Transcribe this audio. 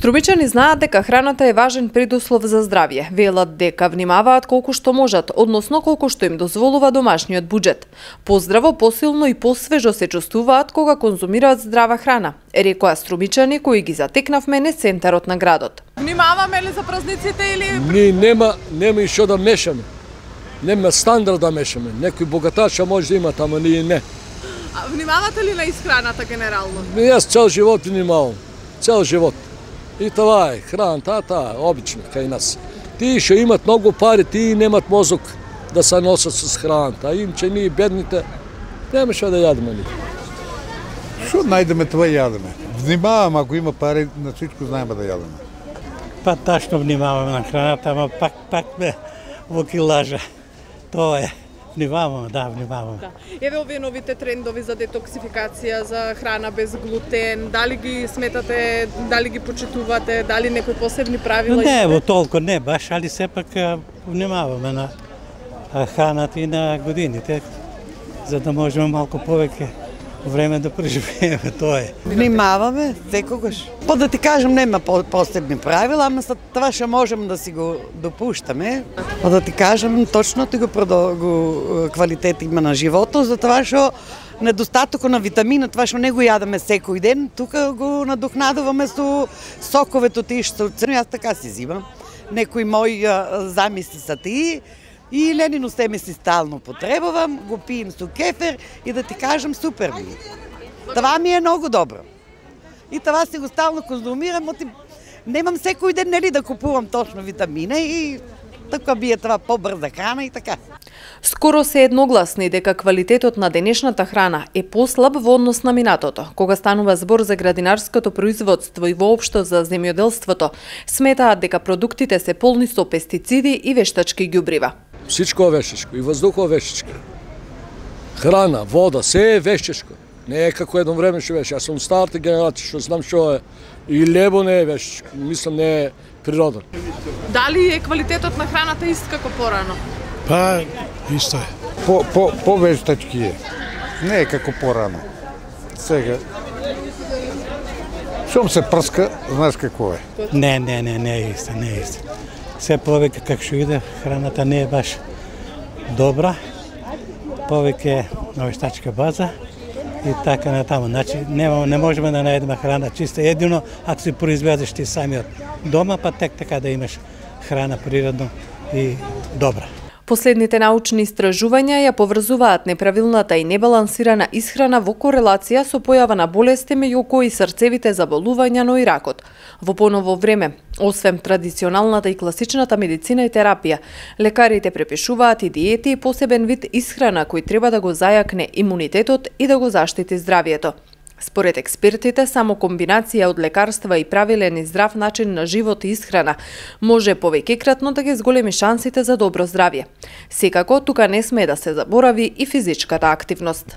Струмичани знаат дека храната е важен предуслов за здравје. Велат дека внимаваат колку што можат, односно колку што им дозволува домашниот буџет. Поздраво, посилно и посвежо се чувствуваат кога конзумираат здрава храна, рекоа струмичани кои ги затекнавме низ центарот на градот. Внимаваме ли за празниците или... Ние нема и што да мешаме. Нема стандард да мешаме. Некои богатача може да имат, ама ние не. А внимавате ли на исхраната генерално? Јас цел живот внимавам. Цел живот. И това е, храната, обично, кај нас. Тие што имат многу пари, тие немат мозок да се носат с храната. А имче ние бедните, нема што да јадеме ни. Што најдеме, това јадеме. Внимавам, ако има пари, на всичко знаеме да јадеме. Па ташно внимаваме на храната, ама пак ме воки лажа. Тоа е. Внимаваме, да, внимаваме. Да. Еве овие новите трендови за детоксификација, за храна без глутен, дали ги сметате, дали ги почитувате, дали некои посебни правила? Не, во толку не баш, али сепак внимаваме на храната и на годините, за да можеме малку повеќе време да преживееме, тоа е. Внимаваме секогаш. Па да ти кажем, нема посебни правила, ама за това што можеме да си го допуштаме. Па да ти кажем, точно ти го квалитет има на животот, за това што недостатокот на витамина, това што не го јадеме секој ден, тука го надокнадуваме со соковето тие што јас така си зимам. Некои мои замисли са тие. И ленино семе си стално потребувам, го пием со кефер и да ти кажем супер ми. Това ми е многу добро. И това си го стално конзумирам, немам секој ден нели да купувам точно витамина и така би е това побрза храна и така. Скоро се едногласни дека квалитетот на денешната храна е послаб во однос на минатото. Кога станува збор за градинарското производство и воопшто за земјоделството, сметаат дека продуктите се полни со пестициди и вештачки ѓубрива. Всичко е вештачко, и воздухот е вештачко. Храна, вода, се е вештачко. Не е како едно време што беше. Јас сум старата генерација што знам што е. И лебо не е вештачко. Мислам не е природен. Дали е квалитетот на храната ист како порано? Па, исто е. По-вештачки е. Не е како порано. Сега. Шом се прска, знаеш какво е. Не е исто, не е исто. Се повеќе како што иде, храната не е баш добра, повеќе на вештачка база и така натаму. Значи не можеме да најдеме храна чиста, едино ако си произведеш ти самиот дома, па тек така да имаш храна природно и добра. Последните научни истражувања ја поврзуваат неправилната и небалансирана исхрана во корелација со појава на болести меѓу кои срцевите заболувања, но и ракот. Во поново време, освен традиционалната и класичната медицина и терапија, лекарите препишуваат и диети и посебен вид исхрана кој треба да го зајакне имунитетот и да го заштити здравието. Според експертите, само комбинација од лекарства и правилен и здрав начин на живот и исхрана може повеќекратно да ги зголеми шансите за добро здравје. Секако, тука не сме да се заборави и физичката активност.